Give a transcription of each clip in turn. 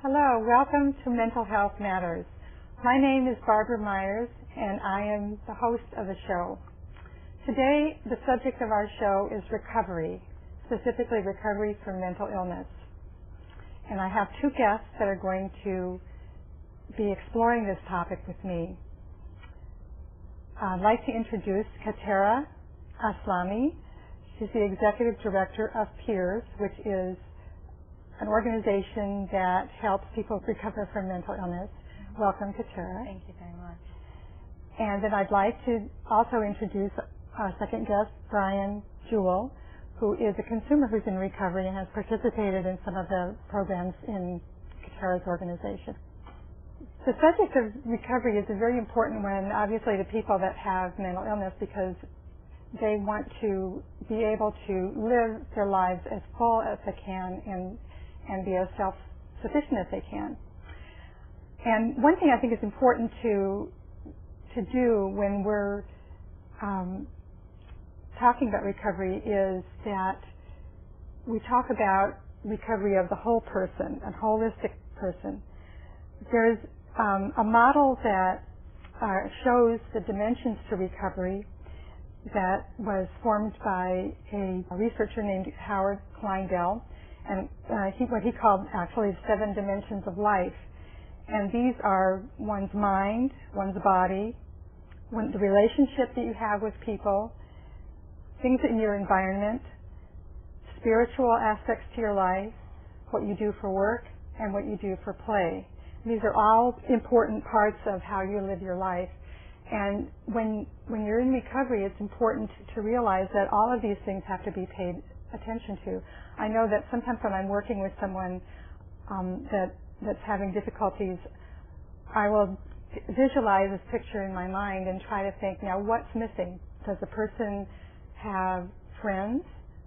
Hello, welcome to Mental Health Matters. My name is Barbara Myers, and I am the host of the show. Today, the subject of our show is recovery, specifically recovery from mental illness. And I have two guests that are going to be exploring this topic with me. I'd like to introduce Katera Aslami. She's the Executive Director of PEERS, which is an organization that helps people recover from mental illness. Welcome, Katera. Thank you very much. And then I'd like to also introduce our second guest, Brian Jewell, who is a consumer who's in recovery and has participated in some of the programs in Katera's organization. The subject of recovery is a very important one, obviously, to people that have mental illness because they want to be able to live their lives as full as they can and be as self-sufficient as they can. And one thing I think is important to do when we're talking about recovery is that we talk about recovery of the whole person, a holistic person. There's a model that shows the dimensions to recovery that was formed by a researcher named Howard Kleindell, and what he called actually 7 dimensions of life. And these are one's mind, one's body, the relationship that you have with people, things in your environment, spiritual aspects to your life, what you do for work, and what you do for play. These are all important parts of how you live your life. And when you're in recovery, it's important to realize that all of these things have to be paid attention to. I know that sometimes when I'm working with someone that's having difficulties, I will visualize this picture in my mind and try to think, now what's missing? Does the person have friends?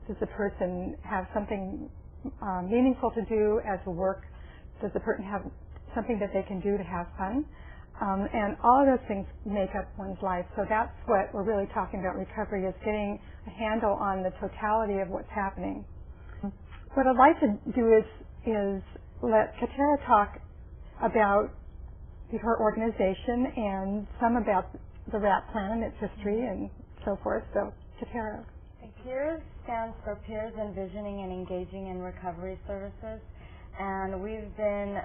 Does the person have something meaningful to do as a work? Does the person have something that they can do to have fun? And all of those things make up one's life. So that's what we're really talking about recovery, is getting a handle on the totality of what's happening. What I'd like to do is let Katera talk about her organization and some about the RAP plan and its history and so forth. So, Katera. PEERS stands for Peers Envisioning and Engaging in Recovery Services, and we've been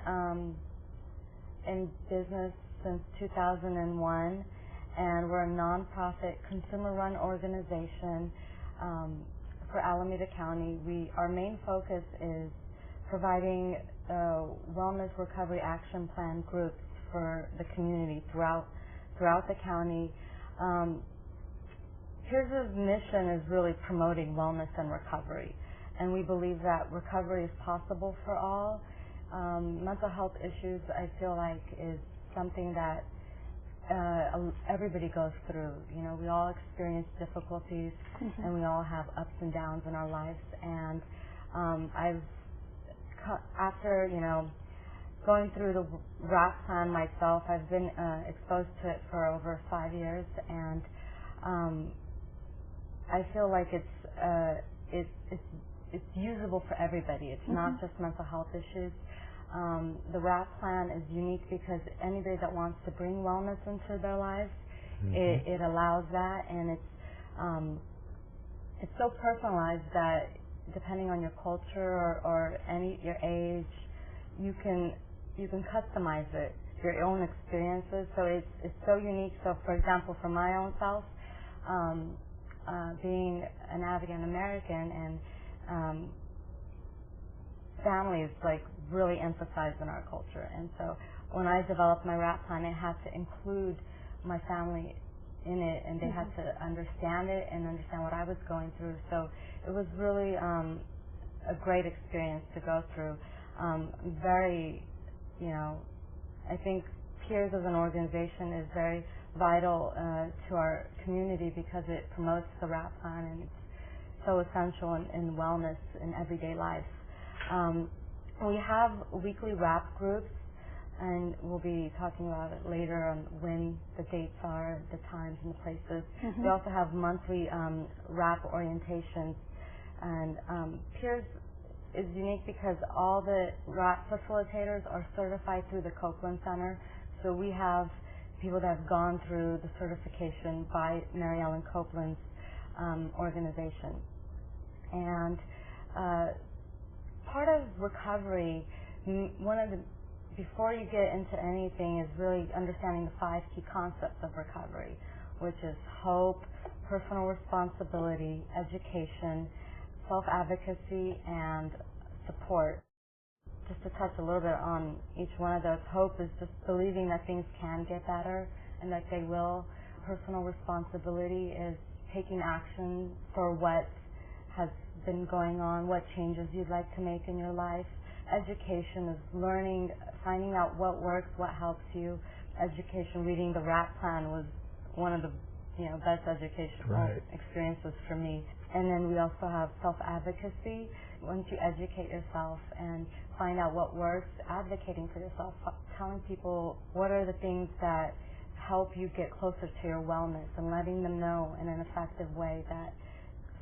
in business since 2001, and we're a nonprofit consumer-run organization for Alameda County. Our main focus is providing wellness recovery action plan groups for the community throughout the county. PEERS' mission is really promoting wellness and recovery, and we believe that recovery is possible for all. Mental health issues, I feel like, is something that everybody goes through. You know, we all experience difficulties, and we all have ups and downs in our lives. And after going through the RAP plan myself, I've been exposed to it for over 5 years, and I feel like it's usable for everybody. It's not just mental health issues. The RAP plan is unique because anybody that wants to bring wellness into their lives, it allows that, and it's so personalized that depending on your culture or your age, you can customize it, your own experiences. So it's so unique. So, for example, for my own self, being an African American and family is like really emphasized in our culture, and so when I developed my RAP plan, I had to include my family in it, and they had to understand it and understand what I was going through. So it was really a great experience to go through. Very, I think PEERS as an organization is very vital to our community because it promotes the RAP plan, and it's so essential in wellness in everyday life. We have weekly RAP groups, and we'll be talking about it later on when the dates are, the times and the places. We also have monthly RAP orientations, and PEERS is unique because all the RAP facilitators are certified through the Copeland Center. So we have people that have gone through the certification by Mary Ellen Copeland's organization. And part of recovery, before you get into anything, is really understanding the 5 key concepts of recovery, which is hope, personal responsibility, education, self-advocacy, and support. Just to touch a little bit on each one of those, hope is just believing that things can get better and that they will. Personal responsibility is taking action for what has been going on, what changes you'd like to make in your life. Education is learning, finding out what works, what helps you. Education, reading the RAP plan was one of the best educational experiences for me. And then we also have self-advocacy. Once you educate yourself and find out what works, advocating for yourself, telling people what are the things that help you get closer to your wellness, and letting them know in an effective way that,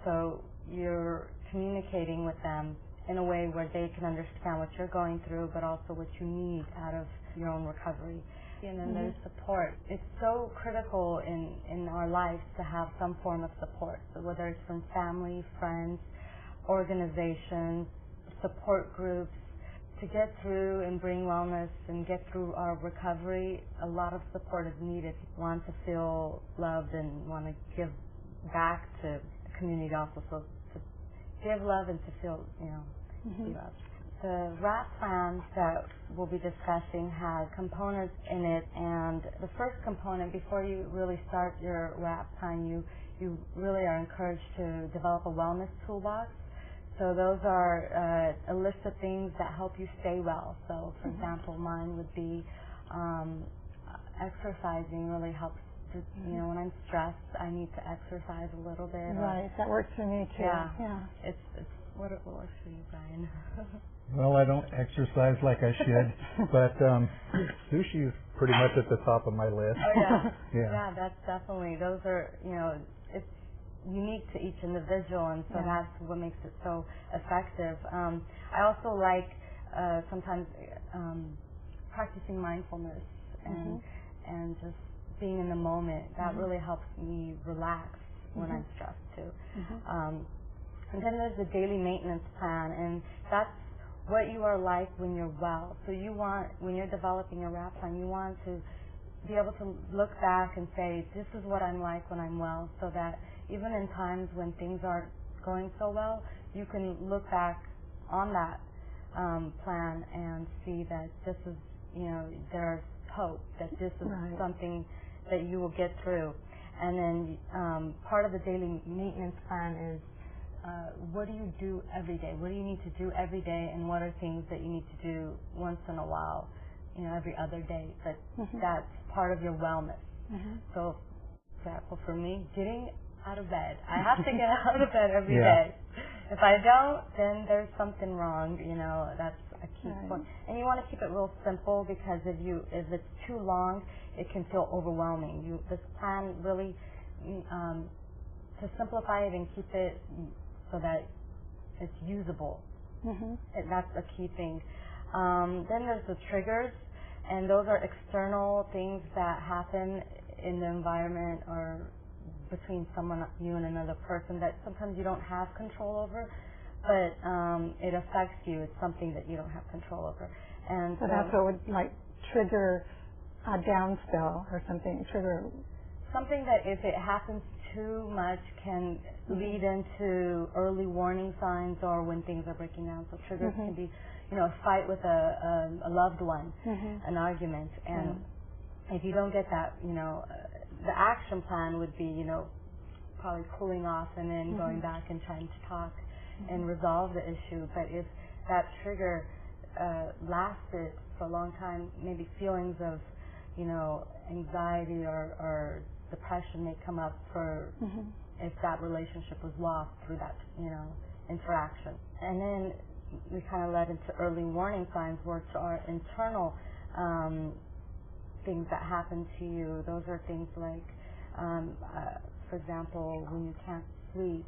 so you're communicating with them in a way where they can understand what you're going through, but also what you need out of your own recovery. And then there's support. It's so critical in our lives to have some form of support. So whether it's from family, friends, organizations, support groups, to get through and bring wellness and get through our recovery, a lot of support is needed. People want to feel loved and want to give back to the community also. So to give love and to feel, be loved. The RAP plan that we'll be discussing has components in it, and the first component, before you really start your RAP plan, you really are encouraged to develop a wellness toolbox. So those are a list of things that help you stay well. So, for example, mine would be exercising really helps. When I'm stressed, I need to exercise a little bit. Right, that works for me too. Yeah. It's what works for you, Brian? Well, I don't exercise like I should, but sushi is pretty much at the top of my list. Oh yeah. Yeah. Yeah, that's definitely. Those are it's unique to each individual, and so that's what makes it so effective. I also like sometimes practicing mindfulness and just being in the moment. That really helps me relax when I'm stressed too. And then there's the daily maintenance plan, and that's what you are like when you're well. So when you're developing a RAP plan, you want to be able to look back and say, this is what I'm like when I'm well, so that even in times when things aren't going so well, you can look back on that plan and see that this is, there's hope, that this is something that you will get through. And then part of the daily maintenance plan is what do you do every day? What do you need to do every day, and what are things that you need to do once in a while, every other day? But that's part of your wellness. So, for example, for me, getting out of bed. I have to get out of bed every day. If I don't, then there's something wrong. That's a key point. And you want to keep it real simple, because if it's too long, it can feel overwhelming. This plan really to simplify it and keep it so that it's usable. That's a key thing. Then there's the triggers, and those are external things that happen in the environment or between you and another person that sometimes you don't have control over, but it affects you. It's something that you don't have control over. And so that's what would trigger a downspill or something, trigger something that if it happens too much can lead into early warning signs, or when things are breaking down. So triggers can be, a fight with a loved one, an argument, and if you don't get that, the action plan would be, probably cooling off and then going back and trying to talk and resolve the issue. But if that trigger lasted for a long time, maybe feelings of, anxiety or depression may come up for if that relationship was lost through that, interaction. And then we kind of led into early warning signs, which are internal things that happen to you. Those are things like, for example, when you can't sleep,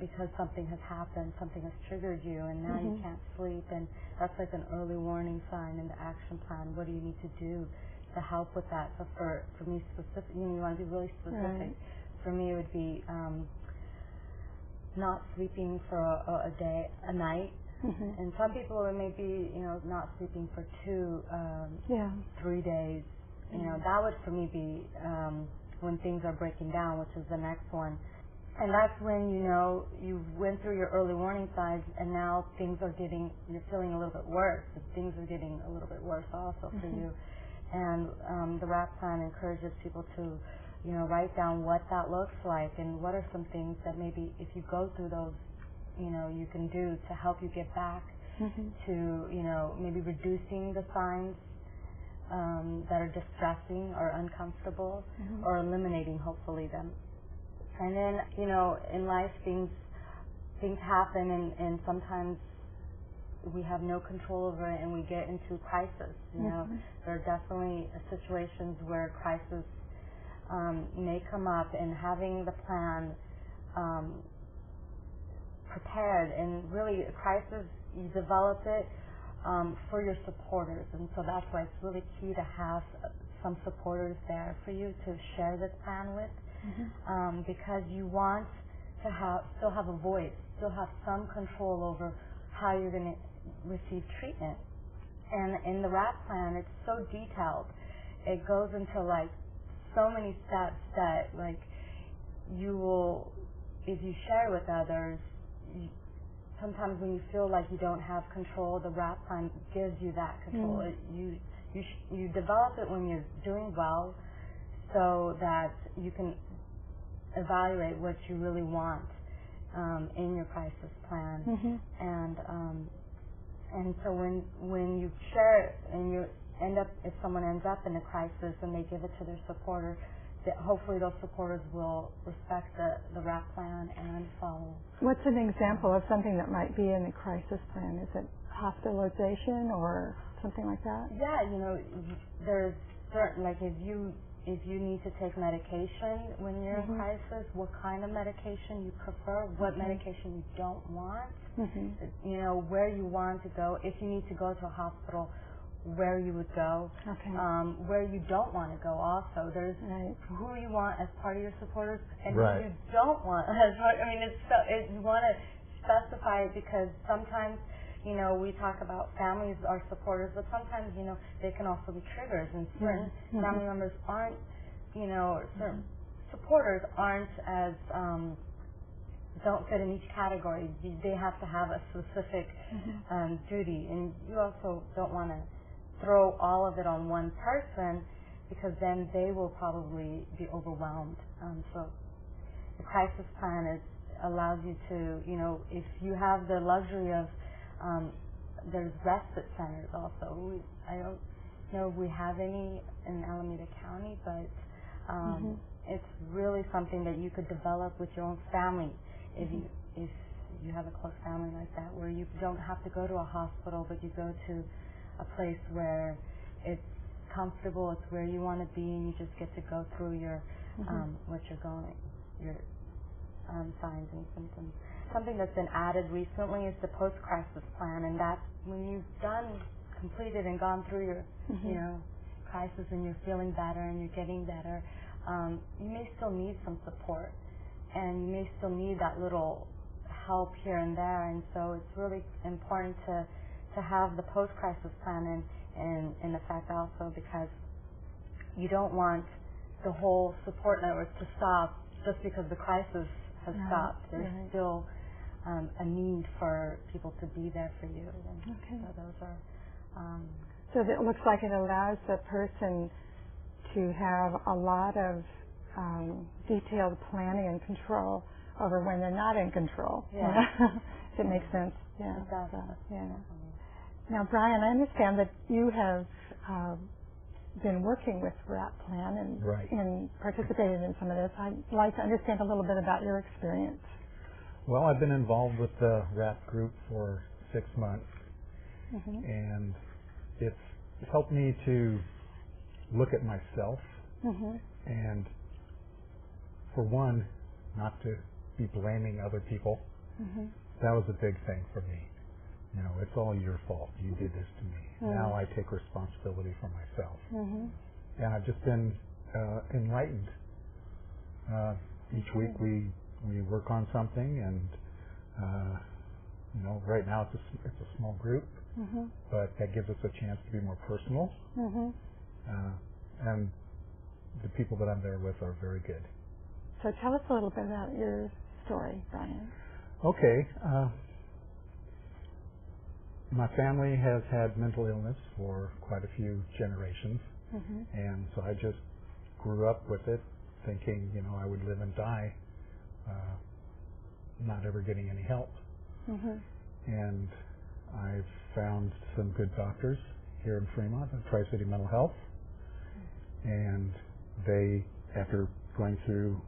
because something has happened, something has triggered you, and now you can't sleep, and that's like an early warning sign in the action plan. What do you need to do to help with that? So for me, specific, you want to be really specific. Right. For me, it would be not sleeping for a night. And some people it may be, not sleeping for 3 days. That would for me be when things are breaking down, which is the next one. And that's when you went through your early warning signs, and now you're feeling a little bit worse. Things are getting a little bit worse also for you. And the RAP plan encourages people to, write down what that looks like and what are some things that maybe if you go through those, you can do to help you get back to, maybe reducing the signs that are distressing or uncomfortable, or eliminating, hopefully, them. And then, in life things happen, and sometimes we have no control over it, and we get into crisis. There are definitely situations where crisis may come up, and having the plan prepared, and really a crisis, you develop it for your supporters, and so that's why it's really key to have some supporters there for you to share this plan with, because you want to still have a voice, still have some control over how you're going to receive treatment. And in the RAP plan, it's so detailed. It goes into like so many steps that like you will, if you share with others, sometimes when you feel like you don't have control, the RAP plan gives you that control. You develop it when you're doing well, so that you can evaluate what you really want in your crisis plan. And so when you share it and you end up, if someone ends up in a crisis and they give it to their supporter, that hopefully those supporters will respect the RAP plan and follow. What's an example of something that might be in the crisis plan? Is it hospitalization or something like that? Yeah, there's certain, like if you need to take medication when you're in crisis, what kind of medication you prefer, what medication you don't want, where you want to go, if you need to go to a hospital, where you would go, where you don't want to go also. There's who you want as part of your supporters and who you don't want as part. I mean, you want to specify it, because sometimes, we talk about families are supporters, but sometimes, they can also be triggers, and certain family members aren't, certain supporters aren't as, don't fit in each category. They have to have a specific duty, and you also don't want to throw all of it on one person, because then they will probably be overwhelmed. So the crisis plan allows you to, if you have the luxury of, there's respite centers also. I don't know if we have any in Alameda County, but it's really something that you could develop with your own family if you have a close family like that, where you don't have to go to a hospital, but you go to a place where it's comfortable, it's where you want to be, and you just get to go through your what you're going, your signs and symptoms. Something that's been added recently is the post-crisis plan, and that's when you've completed and gone through your crisis, and you're feeling better and you're getting better. You may still need some support, and you may still need that little help here and there, and so it's really important to have the post-crisis plan in effect also, because you don't want the whole support network to stop just because the crisis has stopped. There's still a need for people to be there for you. And so those are... So it looks like it allows the person to have a lot of detailed planning and control over when they're not in control. If it makes sense. Yeah. It does. Now, Brian, I understand that you have been working with RAP Plan and participated in some of this. I'd like to understand a little bit about your experience. Well, I've been involved with the RAP group for 6 months, and it's helped me to look at myself and, for one, not to be blaming other people. That was a big thing for me. You know, it's all your fault. You did this to me. Now I take responsibility for myself. And I've just been enlightened. Each week we work on something, and you know, right now it's a small group, but that gives us a chance to be more personal. And the people that I'm there with are very good. So tell us a little bit about your story, Brian. Okay. My family has had mental illness for quite a few generations, and so I just grew up with it, thinking, you know, I would live and die, not ever getting any help. And I've found some good doctors here in Fremont at Tri-City Mental Health, and they, after going through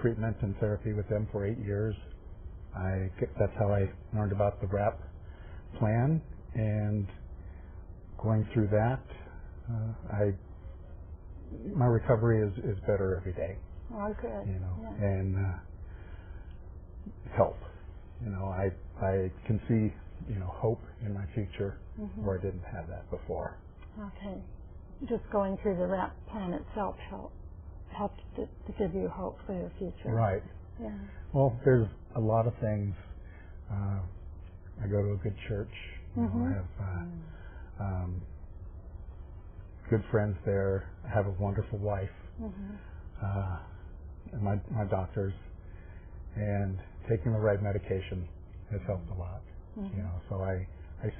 treatment and therapy with them for 8 years, that's how I learned about the WRAP plan, and going through that, my recovery is better every day. Oh, good. You know, and help. You know, I can see, you know, hope in my future where I didn't have that before. Okay. Just going through the WRAP plan itself helped to give you hope for your future. Right. Yeah. Well, there's a lot of things. I go to a good church. You know, I have good friends there. I have a wonderful wife. And my doctors, and taking the right medication has helped a lot. You know, so I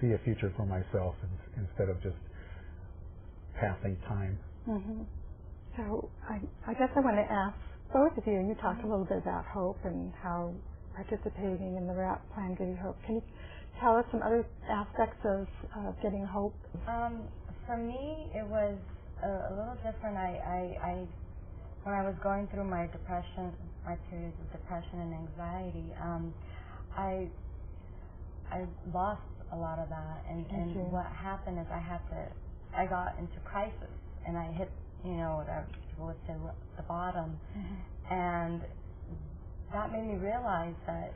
see a future for myself instead of just passing time. So I guess I want to ask both of you. You talked a little bit about hope and how participating in the WRAP plan gives you hope. Can you tell us some other aspects of getting hope? For me, it was a little different. When I was going through my depression, my periods of depression and anxiety, I lost a lot of that, and what happened is I got into crisis, and I hit, you know, what people would say the bottom, and that made me realize that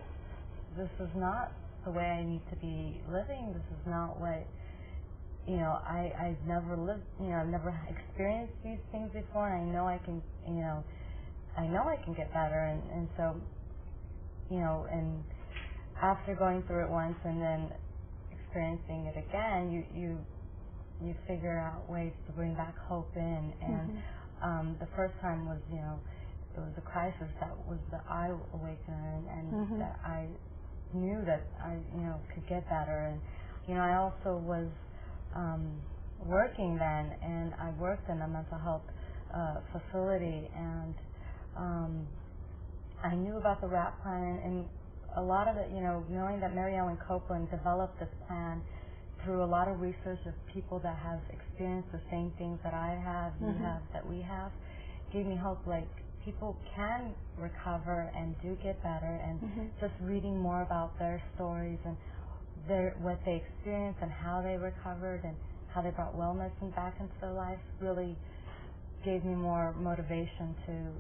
this is not the way I need to be living. This is not what, you know, I've never lived, you know, I've never experienced these things before, and I know I can, you know, I can get better, and so, you know, and after going through it once and then experiencing it again, you figure out ways to bring back hope in, and the first time was, you know, it was a crisis that was the eye awakener, and that I knew that I, you know, could get better, and, you know, I also was working then, and I worked in a mental health facility, and I knew about the WRAP plan, and a lot of it, you know, knowing that Mary Ellen Copeland developed this plan through a lot of research of people that have experienced the same things that I have, you have, that we have, gave me hope, like, people can recover and do get better, and just reading more about their stories and what they experienced and how they recovered and how they brought wellness back into their life really gave me more motivation to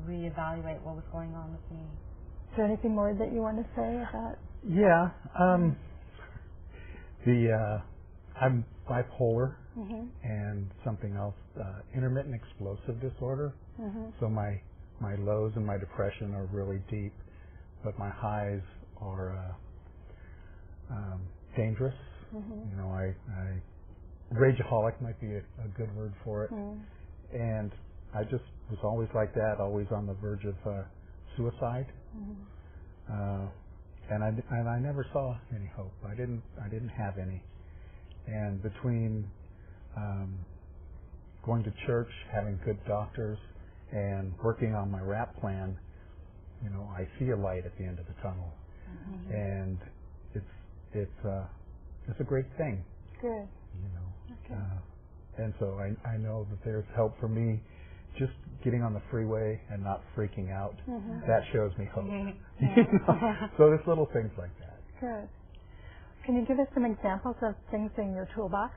reevaluate what was going on with me. Is there anything more that you want to say about? Yeah. I'm bipolar and something else, intermittent explosive disorder. So my lows and my depression are really deep, but my highs are dangerous. You know, I rageaholic might be a good word for it. And I just was always like that, always on the verge of suicide. And I never saw any hope. I didn't have any. And between going to church, having good doctors, and working on my WRAP plan, you know, I see a light at the end of the tunnel. And it's a great thing. Good. You know. Okay. And so I know that there's help for me. Just getting on the freeway and not freaking out, that shows me hope. You know? So there's little things like that. Good. Can you give us some examples of things in your toolbox?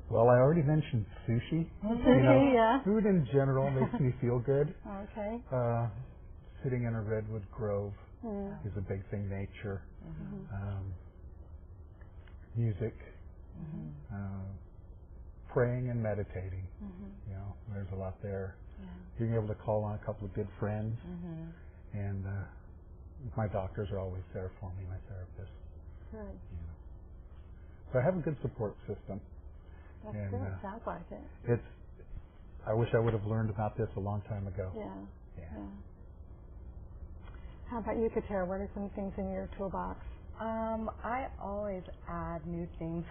Well, I already mentioned sushi. Sushi, you know, food in general makes me feel good. Okay. sitting in a redwood grove is a big thing. Nature, music, praying and meditating. You know, there's a lot there. Being able to call on a couple of good friends, and my doctors are always there for me, my therapists. Good. You know. So I have a good support system. That's and, good. Sounds like it. I wish I would have learned about this a long time ago. Yeah. How about you, Katara? What are some things in your toolbox? I always add new things.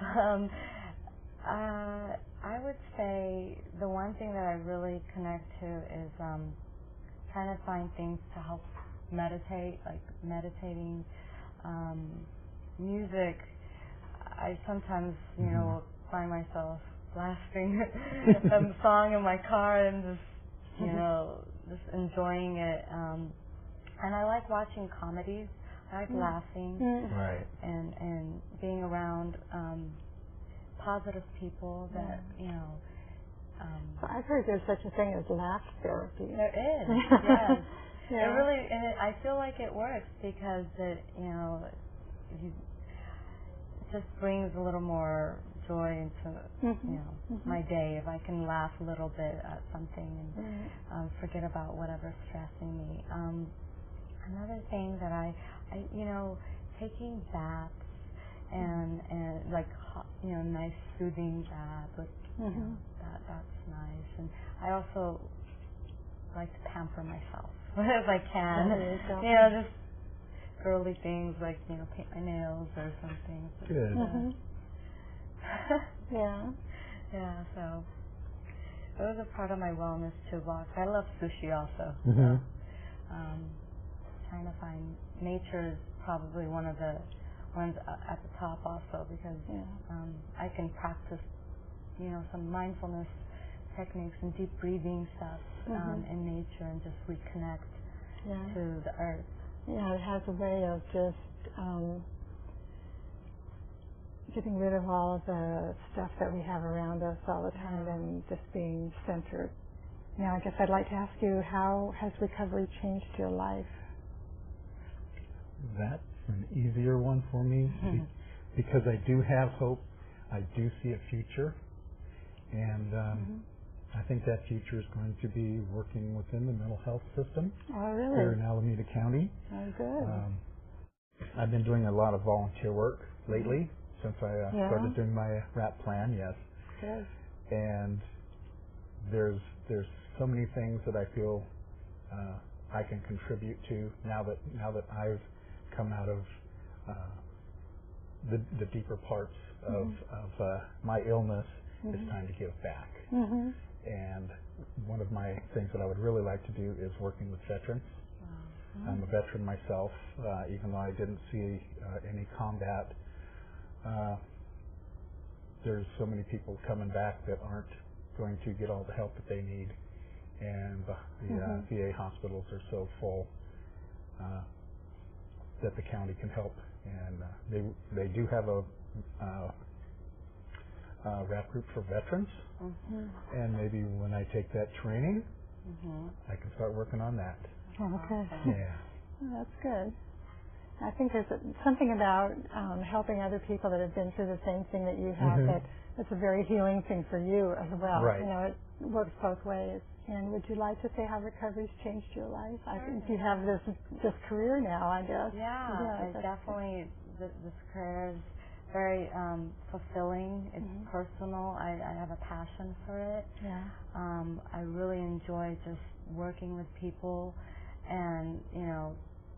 I would say the one thing that I really connect to is trying to find things to help meditate, like meditating, music. I sometimes, you know, find myself blasting a song in my car and just, you know, just enjoying it. And I like watching comedies. I like laughing and being around positive people that, you know. So I've heard there's such a thing as laugh therapy. There is, yes. It really, and I feel like it works because it, you know, it just brings a little more joy into, you know, my day. If I can laugh a little bit at something and forget about whatever's stressing me. Another thing that I, you know, taking baths and like, you know, nice soothing baths with, you know, that's nice. And I also like to pamper myself if I can. You know, just girly things like, you know, paint my nails or something. Good. Yeah, so those are part of my wellness toolbox. I love sushi also. Trying to find nature is probably one of the ones at the top also because I can practice, you know, some mindfulness techniques and deep breathing stuff in nature and just reconnect to the earth. Yeah, it has a way of just getting rid of all of the stuff that we have around us all the time and just being centered. Now, I guess I'd like to ask you, how has recovery changed your life? That's an easier one for me because I do have hope. I do see a future, and I think that future is going to be working within the mental health system here in Alameda County. Oh, good. I've been doing a lot of volunteer work lately since I started doing my RAP plan. Yes. Good. And there's so many things that I feel I can contribute to now that I've come out of the deeper parts of my illness. It's time to give back. And one of my things that I would really like to do is working with veterans. I'm a veteran myself, even though I didn't see any combat. There's so many people coming back that aren't going to get all the help that they need, and the VA hospitals are so full that the county can help. And they do have a RAP group for veterans, and maybe when I take that training, I can start working on that. Okay. Yeah. Well, that's good. I think there's something about helping other people that have been through the same thing that you have that it's a very healing thing for you as well. Right. You know, it works both ways. And would you like to say how recovery's changed your life? I think you have this career now, I guess. Yeah, definitely. This career is very fulfilling. It's personal. I have a passion for it. Yeah. I really enjoy just working with people and, you know,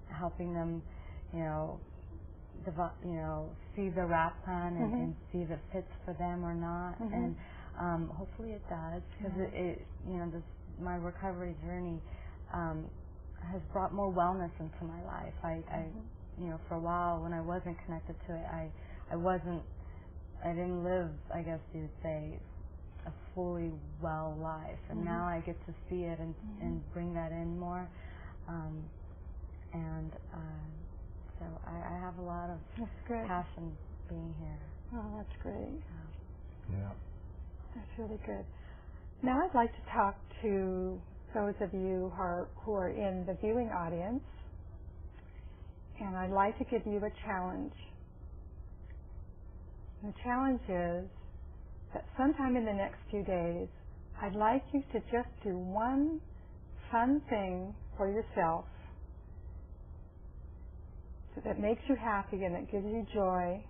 helping them, you know, see the RAP plan and see if it fits for them or not. And hopefully it does, because it you know, my recovery journey has brought more wellness into my life. I you know, for a while when I wasn't connected to it, I didn't live, I guess you'd say, a fully well life. And now I get to see it and bring that in more. So I have a lot of passion being here. Oh, that's great. Yeah. That's really good. Now I'd like to talk to those of you who are in the viewing audience, and I'd like to give you a challenge. The challenge is that sometime in the next few days, I'd like you to just do one fun thing for yourself that makes you happy and that gives you joy,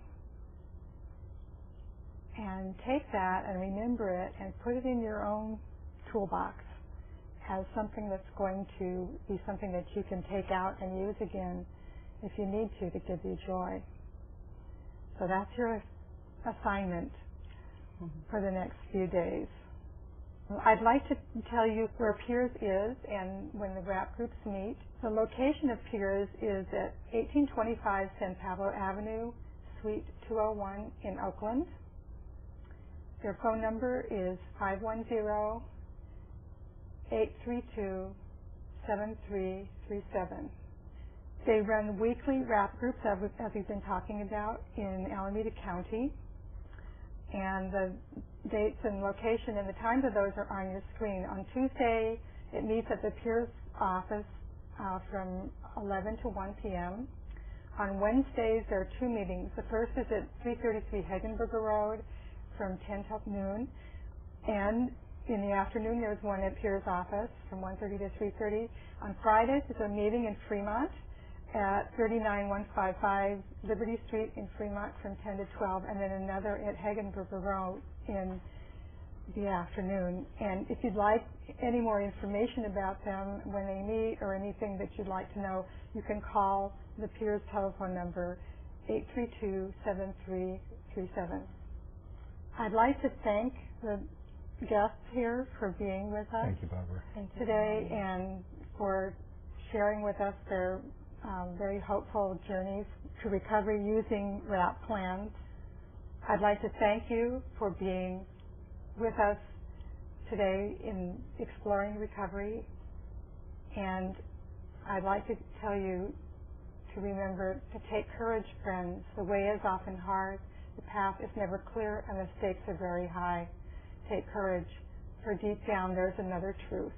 and take that and remember it and put it in your own toolbox as something that's going to be something that you can take out and use again if you need to give you joy. So that's your assignment for the next few days. I'd like to tell you where Piers is and when the WRAP groups meet. The location of Piers is at 1825 San Pablo Avenue, Suite 201 in Oakland. Their phone number is 510-832-7337. They run weekly WRAP groups, as we've been talking about, in Alameda County. And the dates and location and the times of those are on your screen. On Tuesday, it meets at the Piers office from 11 to 1 p.m. On Wednesdays, there are two meetings. The first is at 333 Hagenberger Road from 10 till noon. And in the afternoon, there's one at Piers office from 1:30 to 3:30. On Fridays, there's a meeting in Fremont at 39155 Liberty Street in Fremont from 10 to 12, and then another at Hagenberger Road in the afternoon. And if you'd like any more information about them when they meet or anything that you'd like to know, you can call the Piers telephone number 832-7337. I'd like to thank the guests here for being with us. Thank you, Barbara. Today, and for sharing with us their very hopeful journeys to recovery using WRAP plans. I'd like to thank you for being with us today in exploring recovery, and I'd like to tell you to remember to take courage, friends. The way is often hard, the path is never clear, and the stakes are very high. Take courage, for deep down there's another truth.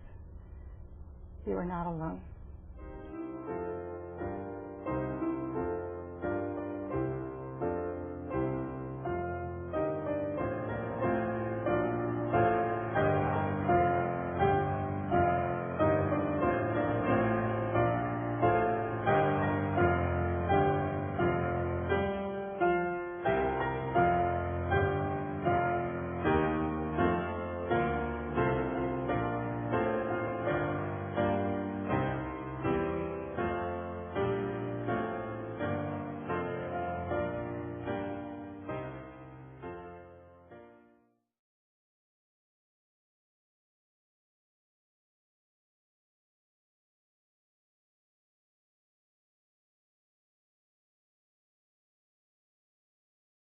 You are not alone.